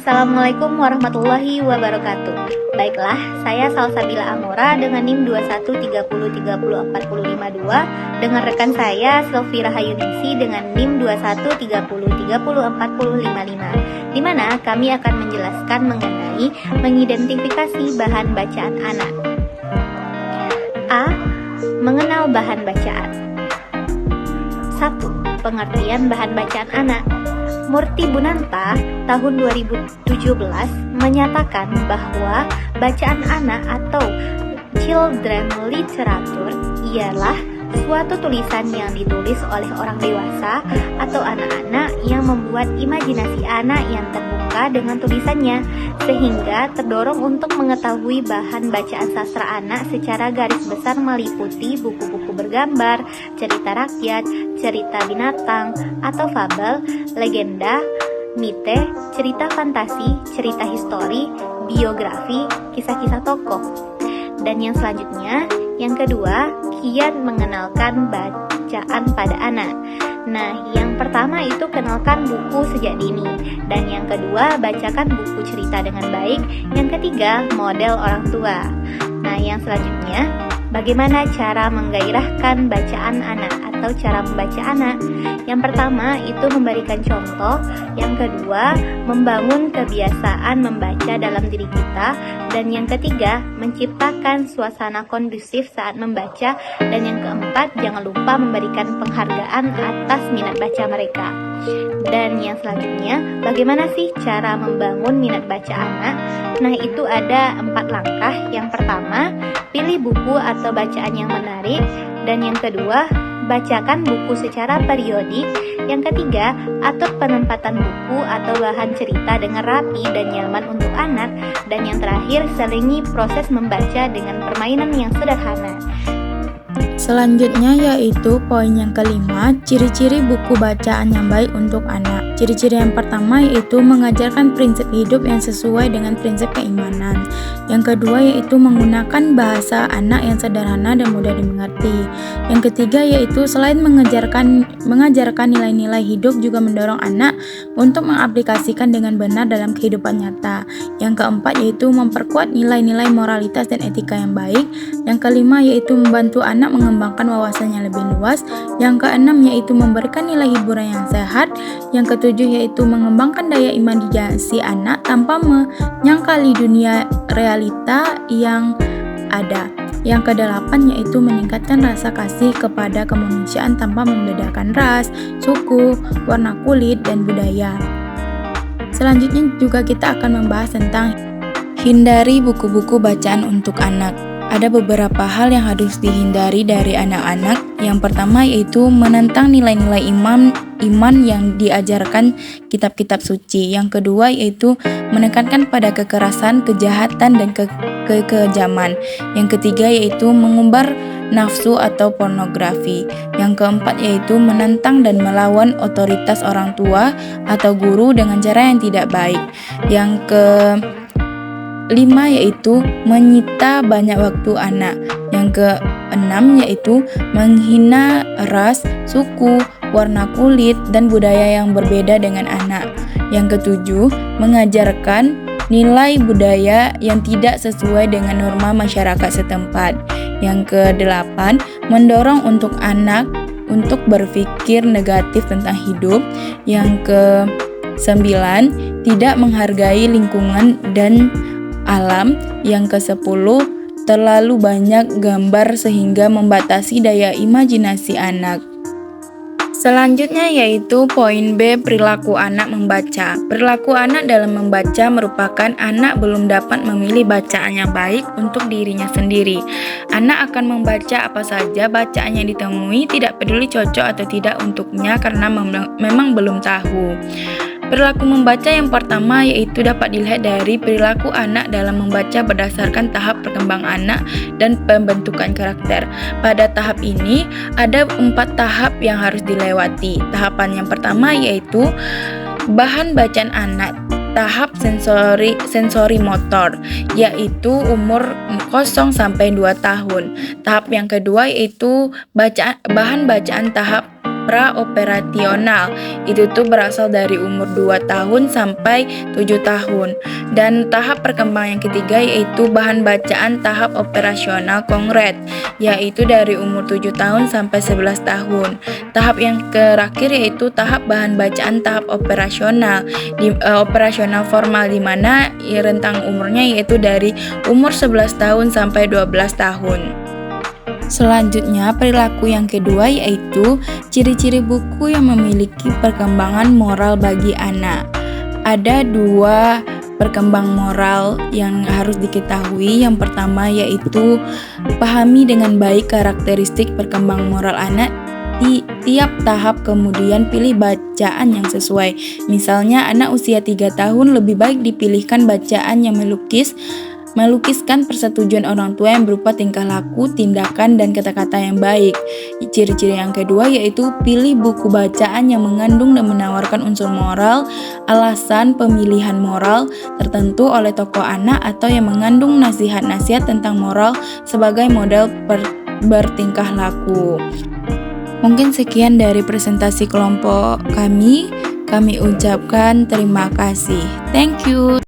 Assalamualaikum warahmatullahi wabarakatuh. Baiklah, saya Salsabila Amora dengan NIM 2130304052 dengan rekan saya Silvi Rahayunisi dengan NIM 2130304055, di mana kami akan menjelaskan mengenai mengidentifikasi bahan bacaan anak. A. Mengenal bahan bacaan. 1. Pengertian bahan bacaan anak. Murti Bunanta tahun 2017 menyatakan bahwa bacaan anak atau children literature ialah suatu tulisan yang ditulis oleh orang dewasa atau anak-anak yang membuat imajinasi anak yang terbuka dengan tulisannya, sehingga terdorong untuk mengetahui bahan bacaan sastra anak secara garis besar meliputi buku-buku bergambar, cerita rakyat, cerita binatang atau fabel, legenda, mite, cerita fantasi, cerita histori, biografi, kisah-kisah tokoh. Dan yang selanjutnya, yang kedua, kiat mengenalkan bacaan pada anak. Nah, yang pertama itu kenalkan buku sejak dini. Dan yang kedua, bacakan buku cerita dengan baik. Yang ketiga, model orang tua. Nah, yang selanjutnya, bagaimana cara menggairahkan bacaan anak atau cara membaca anak? Yang pertama itu memberikan contoh, yang kedua membangun kebiasaan membaca dalam diri kita, dan yang ketiga menciptakan suasana kondusif saat membaca, dan yang keempat jangan lupa memberikan penghargaan atas minat baca mereka. Dan yang selanjutnya, bagaimana sih cara membangun minat baca anak? Nah, itu ada 4 langkah. Yang pertama, pilih buku atau bacaan yang menarik. Dan yang kedua, bacakan buku secara periodik. Yang ketiga, atur penempatan buku atau bahan cerita dengan rapi dan nyaman untuk anak. Dan yang terakhir, selingi proses membaca dengan permainan yang sederhana. Selanjutnya yaitu poin yang kelima, ciri-ciri buku bacaan yang baik untuk anak. Ciri-ciri yang pertama yaitu mengajarkan prinsip hidup yang sesuai dengan prinsip keimanan. Yang kedua yaitu menggunakan bahasa anak yang sederhana dan mudah dimengerti. Yang ketiga yaitu selain mengajarkan nilai-nilai hidup, juga mendorong anak untuk mengaplikasikan dengan benar dalam kehidupan nyata. Yang keempat yaitu memperkuat nilai-nilai moralitas dan etika yang baik. Yang kelima yaitu membantu anak mengembangkan wawasannya lebih luas. Yang keenam yaitu memberikan nilai hiburan yang sehat. Yang ketujuh yaitu mengembangkan daya imajinasi anak tanpa menyangkali dunia realita yang ada. Yang kedelapan yaitu meningkatkan rasa kasih kepada kemanusiaan tanpa membedakan ras, suku, warna kulit, dan budaya. Selanjutnya juga kita akan membahas tentang hindari buku-buku bacaan untuk anak. Ada beberapa hal yang harus dihindari dari anak-anak. Yang pertama yaitu menentang nilai-nilai iman yang diajarkan kitab-kitab suci. Yang kedua yaitu menekankan pada kekerasan, kejahatan, dan kekejaman. Yang ketiga yaitu mengumbar nafsu atau pornografi. Yang keempat yaitu menentang dan melawan otoritas orang tua atau guru dengan cara yang tidak baik. Yang kelima yaitu menyita banyak waktu anak. Yang keenam yaitu menghina ras, suku, warna kulit, dan budaya yang berbeda dengan anak. Yang ketujuh, mengajarkan nilai budaya yang tidak sesuai dengan norma masyarakat setempat. Yang kedelapan, mendorong untuk anak untuk berpikir negatif tentang hidup. Yang kesembilan, tidak menghargai lingkungan dan alam. Yang ke-10, terlalu banyak gambar sehingga membatasi daya imajinasi anak. Selanjutnya yaitu poin B, perilaku anak membaca. Perilaku anak dalam membaca merupakan anak belum dapat memilih bacaan yang baik untuk dirinya sendiri. Anak akan membaca apa saja bacaan yang ditemui, tidak peduli cocok atau tidak untuknya karena memang belum tahu. Perilaku membaca yang pertama yaitu dapat dilihat dari perilaku anak dalam membaca berdasarkan tahap perkembangan anak dan pembentukan karakter. Pada tahap ini ada 4 tahap yang harus dilewati. Tahapan yang pertama yaitu bahan bacaan anak. Tahap sensori motor, yaitu umur 0 sampai 2 tahun. Tahap yang kedua yaitu bahan bacaan tahap praoperasional. Itu tuh berasal dari umur 2 tahun sampai 7 tahun. Dan tahap perkembangan yang ketiga yaitu bahan bacaan tahap operasional konkret, yaitu dari umur 7 tahun sampai 11 tahun. Tahap yang terakhir yaitu tahap bahan bacaan tahap operasional operasional formal, di mana rentang umurnya yaitu dari umur 11 tahun sampai 12 tahun. Selanjutnya, perilaku yang kedua yaitu ciri-ciri buku yang memiliki perkembangan moral bagi anak. Ada 2 perkembang moral yang harus diketahui. Yang pertama yaitu pahami dengan baik karakteristik perkembang moral anak di tiap tahap, kemudian pilih bacaan yang sesuai. Misalnya anak usia 3 tahun lebih baik dipilihkan bacaan yang melukiskan persetujuan orang tua yang berupa tingkah laku, tindakan, dan kata-kata yang baik. Ciri-ciri yang kedua yaitu pilih buku bacaan yang mengandung dan menawarkan unsur moral, alasan pemilihan moral tertentu oleh tokoh anak, atau yang mengandung nasihat-nasihat tentang moral sebagai model bertingkah laku. Mungkin sekian dari presentasi kelompok kami. Kami ucapkan terima kasih. Thank you.